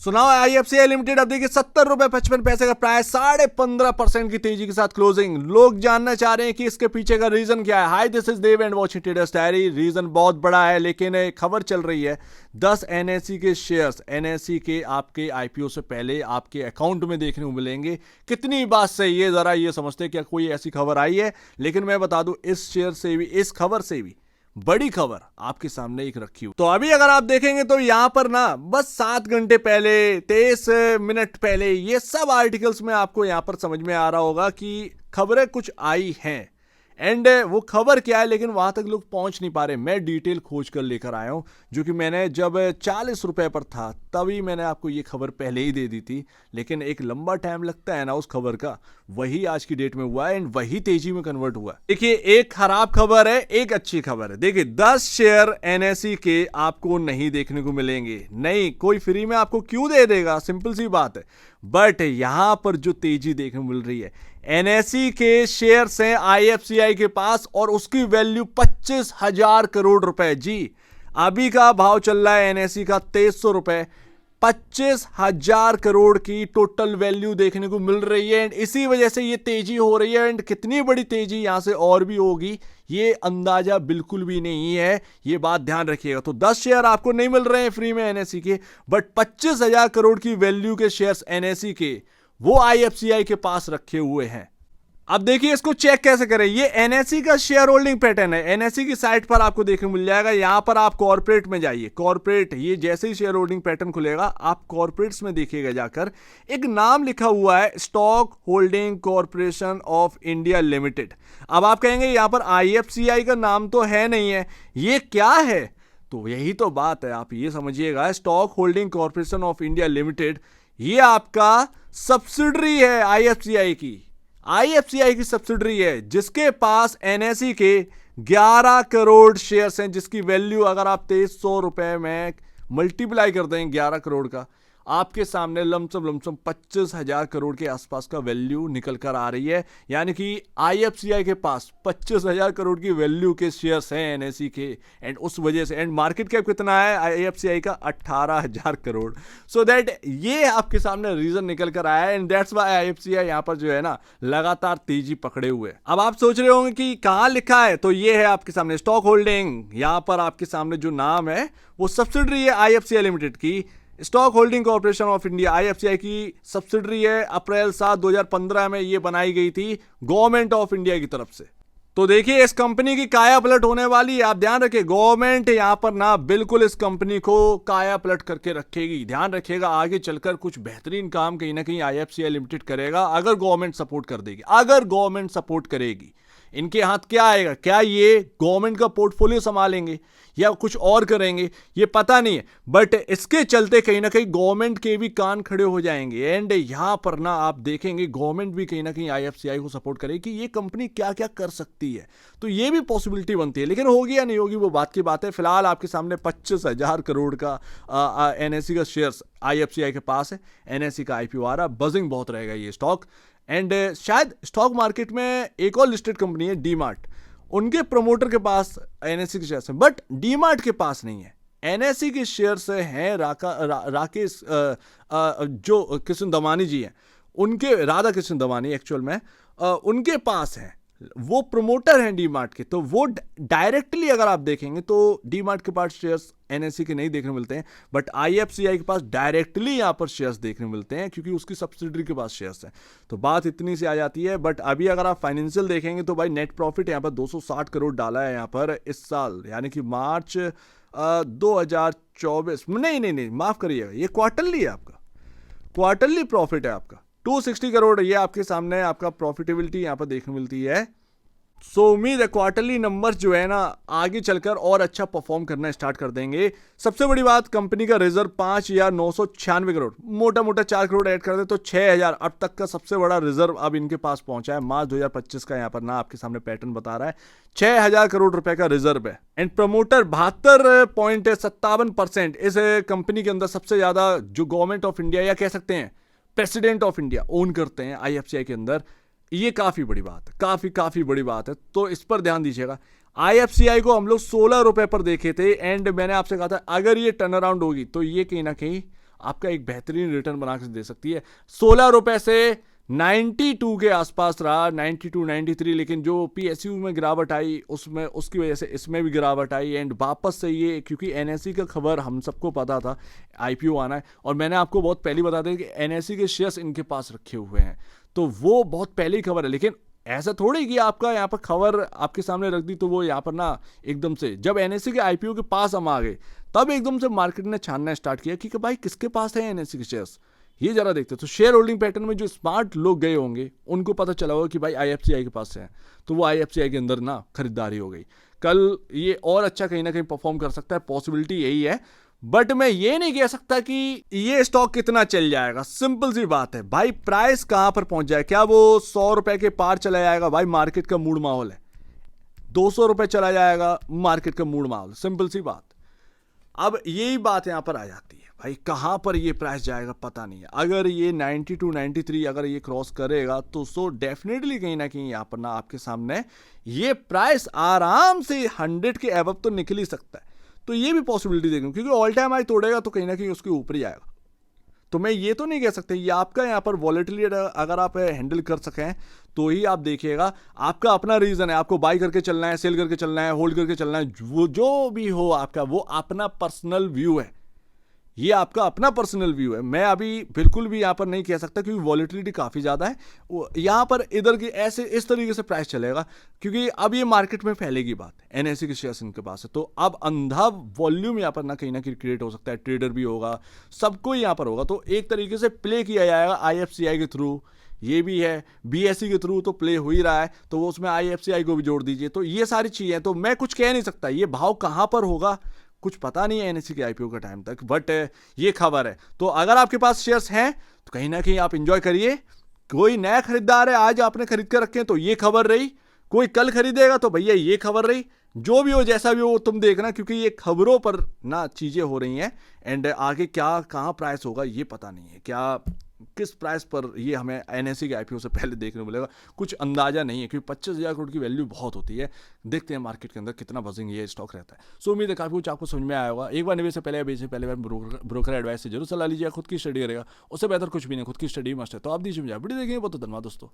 सुनाओ IFCI limited अब देखिए 70 रुपए 55 पैसे का प्राइस, 15.5% की तेजी के साथ क्लोजिंग। लोग जानना चाह रहे हैं कि इसके पीछे का रीजन क्या है। Hi this is Dev and watching traders diary. Reason बहुत बड़ा है, लेकिन खबर चल रही है 10 एनएसई के शेयर्स एनएसई के आपके आईपीओ से पहले आपके अकाउंट में देखने को मिलेंगे। कितनी बात सही है, जरा ये समझते हैं क्या कोई ऐसी खबर आई है। लेकिन मैं बता दूं इस शेयर से भी, इस खबर से भी बड़ी खबर आपके सामने एक रखी हुई। तो अभी अगर आप देखेंगे तो यहां पर ना बस 7 घंटे पहले 23 मिनट पहले ये सब आर्टिकल्स में आपको यहां पर समझ में आ रहा होगा कि खबरें कुछ आई हैं। एंड वो खबर क्या है, लेकिन वहां तक लोग पहुंच नहीं पा रहे। मैं डिटेल खोज कर लेकर आया हूं, जो कि मैंने जब 40 रुपए पर था तभी मैंने आपको ये खबर पहले ही दे दी थी। लेकिन एक लंबा टाइम लगता है ना उस खबर का, वही आज की डेट में हुआ है एंड वही तेजी में कन्वर्ट हुआ है। देखिए एक खराब खबर है, एक अच्छी खबर है। देखिए 10 शेयर एनएसई के आपको नहीं देखने को मिलेंगे। नहीं, कोई फ्री में आपको क्यों दे देगा, सिंपल सी बात है। बट यहां पर जो तेजी देखने को मिल रही है, एनएसई के शेयर्स हैं आईएफसीआई के पास और उसकी वैल्यू 25,000 करोड़ रुपए। जी अभी का भाव चल रहा है एनएसई का 2300 रुपए। 25,000 करोड़ की टोटल वैल्यू देखने को मिल रही है एंड इसी वजह से ये तेजी हो रही है। एंड कितनी बड़ी तेजी यहां से और भी होगी ये अंदाजा बिल्कुल भी नहीं है, ये बात ध्यान रखिएगा। तो 10 शेयर आपको नहीं मिल रहे हैं फ्री में एनएसई के, बट 25,000 करोड़ की वैल्यू के शेयर्स एनएसई के वो आईएफसीआई के पास रखे हुए हैं। अब देखिए इसको चेक कैसे करें। ये एनएसई का शेयर होल्डिंग पैटर्न है, एनएसई की साइट पर आपको देखने मिल जाएगा। यहां पर आप कॉर्पोरेट में जाइए, कॉर्पोरेट, ये जैसे ही शेयर होल्डिंग पैटर्न खुलेगा आप कॉर्पोरेट्स में देखिएगा जाकर, एक नाम लिखा हुआ है stock holding corporation of India limited. अब आप कहेंगे यहां पर आईएफसीआई का नाम तो है नहीं है, ये क्या है? तो यही तो बात है, आप ये समझिएगा stock holding corporation of India limited ये आपका सब्सिडरी है आईएफसीआई की सब्सिडरी है, जिसके पास एनएसई के 11 करोड़ शेयर्स हैं, जिसकी वैल्यू अगर आप 2300 रुपए में मल्टीप्लाई कर दें 11 करोड़ का, आपके सामने लमसम 25,000 करोड़ के आसपास का वैल्यू निकल कर आ रही है। यानी कि आईएफसीआई के पास 25,000 करोड़ की वैल्यू के शेयर्स हैं एनएसई के, एंड उस वजह से एंड मार्केट कैप कितना है आईएफसीआई का 18,000 करोड़। सो दैट ये आपके सामने रीजन निकल कर आया है एंड दैट्स व्हाई आईएफसीआई यहां पर जो है ना लगातार तेजी पकड़े हुए। अब आप सोच रहे होंगे कि कहां लिखा है, तो ये है आपके सामने स्टॉक होल्डिंग। यहां पर आपके सामने जो नाम है वो सब्सिडरी है आईएफसीआई लिमिटेड की, stock holding corporation of India IFCI की सब्सिडरी है। अप्रैल 7 2015 में ये बनाई गई थी गवर्नमेंट ऑफ इंडिया की तरफ से। तो देखिए इस कंपनी की काया पलट होने वाली है। आप ध्यान रखिए गवर्नमेंट यहां पर ना बिल्कुल इस कंपनी को काया पलट करके रखेगी। ध्यान रखिएगा आगे चलकर कुछ बेहतरीन काम कहीं ना कहीं आईएफसीआई लिमिटेड करेगा, अगर गवर्नमेंट सपोर्ट कर देगी, अगर गवर्नमेंट सपोर्ट करेगी। इनके हाथ क्या आएगा, क्या ये गवर्नमेंट का पोर्टफोलियो संभालेंगे या कुछ और करेंगे, ये पता नहीं है। बट इसके चलते कहीं ना कहीं गवर्नमेंट के भी कान खड़े हो जाएंगे एंड यहां पर ना आप देखेंगे गवर्नमेंट भी कहीं ना कहीं आईएफसीआई को सपोर्ट करेगी कि ये कंपनी क्या क्या कर सकती है। तो ये भी पॉसिबिलिटी बनती है, लेकिन होगी या नहीं होगी वो बात की बात है। फिलहाल आपके सामने 25,000 करोड़ का एनएसई का शेयर्स आईएफसीआई के पास है। एनएसई का आईपीओ आ रहा, बजिंग बहुत रहेगा ये स्टॉक। एंड शायद स्टॉक मार्केट में एक और लिस्टेड कंपनी है डीमार्ट, उनके प्रमोटर के पास एनएसई के शेयर्स हैं, बट डीमार्ट के पास नहीं है। एनएसई के शेयर्स हैं राकेश जो कृष्ण दमानी जी हैं, उनके, राधा कृष्ण दमानी एक्चुअल में उनके पास है, वो प्रमोटर हैं डीमार्ट के। तो वो डायरेक्टली अगर आप देखेंगे तो डीमार्ट के पास शेयर्स एनएसई के नहीं देखने मिलते हैं, बट आईएफसीआई के पास डायरेक्टली यहां पर शेयर्स देखने मिलते हैं क्योंकि उसकी सब्सिडरी के पास शेयर्स हैं। तो बात इतनी सी आ जाती है। बट अभी अगर आप फाइनेंशियल देखेंगे तो भाई नेट प्रॉफिट यहां पर 260 करोड़ डाला है यहां पर इस साल, यानी कि मार्च 2024, नहीं माफ करिएगा, ये क्वार्टरली है आपका, क्वार्टरली प्रॉफिट है आपका 260 करोड़। ये आपके सामने आपका प्रॉफिटेबिलिटी यहां पर देखने मिलती है। सो उम्मीद है क्वार्टरली नंबर्स जो है ना आगे चलकर और अच्छा परफॉर्म करना स्टार्ट कर देंगे। सबसे बड़ी बात, कंपनी का रिजर्व 5,996 करोड़, मोटा मोटा 4 करोड़ ऐड कर दे तो 6,000 अब तक का सबसे बड़ा रिजर्व अब इनके पास पहुंचा है। मार्च 2025 का यहाँ पर ना आपके सामने पैटर्न बता रहा है, 6,000 करोड़ रुपए का रिजर्व है। एंड प्रमोटर 72.57% इस कंपनी के अंदर सबसे ज्यादा जो गवर्नमेंट ऑफ इंडिया या कह सकते हैं प्रेसिडेंट ऑफ इंडिया ओन करते हैं आईएफसीआई के अंदर। ये काफी बड़ी बात है, काफी बड़ी बात है, तो इस पर ध्यान दीजिएगा। आईएफसीआई को हम लोग 16 रुपए पर देखे थे एंड मैंने आपसे कहा था अगर ये टर्न अराउंड होगी तो ये कहीं ना कहीं आपका एक बेहतरीन रिटर्न बना के दे सकती है। 16 रुपए से 92 के आसपास रहा, 92 93, लेकिन जो पीएसयू में गिरावट आई उसमें उसकी वजह से इसमें भी गिरावट आई एंड वापस से ये, क्योंकि एनएसई का खबर हम सबको पता था आईपीओ आना है, और मैंने आपको बहुत पहले बता दिया कि एनएसई के शेयर्स इनके पास रखे हुए हैं, तो वो बहुत पहले ही खबर है। लेकिन ऐसा थोड़ी कि आपका यहाँ पर खबर आपके सामने रख दी तो वो यहाँ पर ना एकदम से, जब एनएसई के आईपीओ के पास हम आ गए तब एकदम से मार्केट ने छानना स्टार्ट किया कि भाई किसके पास है एनएसई के शेयर्स, ये जरा देखते। तो शेयर होल्डिंग पैटर्न में जो स्मार्ट लोग गए होंगे उनको पता चला होगा कि भाई आईएफसीआई के पास है, तो वो आईएफसीआई के अंदर ना खरीदारी हो गई। कल ये और अच्छा कहीं ना कहीं परफॉर्म कर सकता है, पॉसिबिलिटी यही है, बट मैं ये नहीं कह सकता कि ये स्टॉक कितना चल जाएगा। सिंपल सी बात है भाई, प्राइस कहां पर पहुंच जाए, क्या वो 100 रुपए के पार चला जाएगा, भाई मार्केट का मूड माहौल है, 200 रुपए चला जाएगा, मार्केट का मूड माहौल, सिंपल सी बात। अब यही बात यहां पर आ जाती है भाई, कहां पर ये प्राइस जाएगा पता नहीं है। अगर ये 92 93 अगर ये क्रॉस करेगा तो सो डेफिनेटली कहीं ना कहीं यहां पर ना आपके सामने ये प्राइस आराम से 100 के एबव तो निकल ही सकता है, तो ये भी पॉसिबिलिटी देखूं, क्योंकि ऑल टाइम हाई तोड़ेगा तो कहीं ना कहीं उसके ऊपर ही आएगा। तो मैं ये तो नहीं कह सकता, ये आपका यहाँ पर वॉलेटिलिटी अगर आप हैंडल कर सकें तो ही आप देखिएगा, आपका अपना रीजन है, आपको बाई करके चलना है, सेल करके चलना है, होल्ड करके चलना है, वो जो भी हो आपका वो अपना पर्सनल व्यू है, ये आपका अपना पर्सनल व्यू है। मैं अभी बिल्कुल भी यहाँ पर नहीं कह सकता क्योंकि वॉलेटिलिटी काफ़ी ज़्यादा है, यहाँ पर इधर की ऐसे इस तरीके से प्राइस चलेगा, क्योंकि अब ये मार्केट में फैलेगी बात, एनएसई के शेयर्स इनके पास है, तो अब अंधा वॉल्यूम यहाँ पर ना कहीं क्रिएट हो सकता है, ट्रेडर भी होगा, सबको यहाँ पर होगा, तो एक तरीके से प्ले किया जाएगा आईएफसीआई के थ्रू, ये भी है बीएसई के थ्रू तो प्ले हो ही रहा है, तो वो उसमें आईएफसीआई को भी जोड़ दीजिए, तो ये सारी चीज़ें, तो मैं कुछ कह नहीं सकता ये भाव कहाँ पर होगा, कुछ पता नहीं है एनएसई के आईपीओ का टाइम तक, बट ये खबर है। तो अगर आपके पास शेयर्स हैं तो कहीं ना कहीं आप इंजॉय करिए, कोई नया खरीदार है आज आपने खरीद कर रखे हैं तो ये खबर रही, कोई कल खरीदेगा तो भैया ये खबर रही, जो भी हो जैसा भी हो तुम देखना, क्योंकि ये खबरों पर ना चीजें हो रही हैं एंड आगे क्या कहाँ प्राइस होगा ये पता नहीं है, क्या किस प्राइस पर ये हमें एनएसई के आईपीओ से पहले देखने को मिलेगा, कुछ अंदाजा नहीं है, क्योंकि 25,000 करोड़ की वैल्यू बहुत होती है। देखते हैं मार्केट के अंदर कितना बजिंग ये स्टॉक रहता है। सो उम्मीद है काफी कुछ आपको समझ में आया होगा। एक बार निवेश से पहले अभी से पहले ब्रोकर एडवाइस से जरूर सलाह लीजिए, खुद की स्टडी करेगा, उससे बेहतर कुछ भी नहीं, खुद की स्टडी मस्ट है। तो आप दीजिए मुझे वीडियो देखेंगे, बहुत धन्यवाद दोस्तों।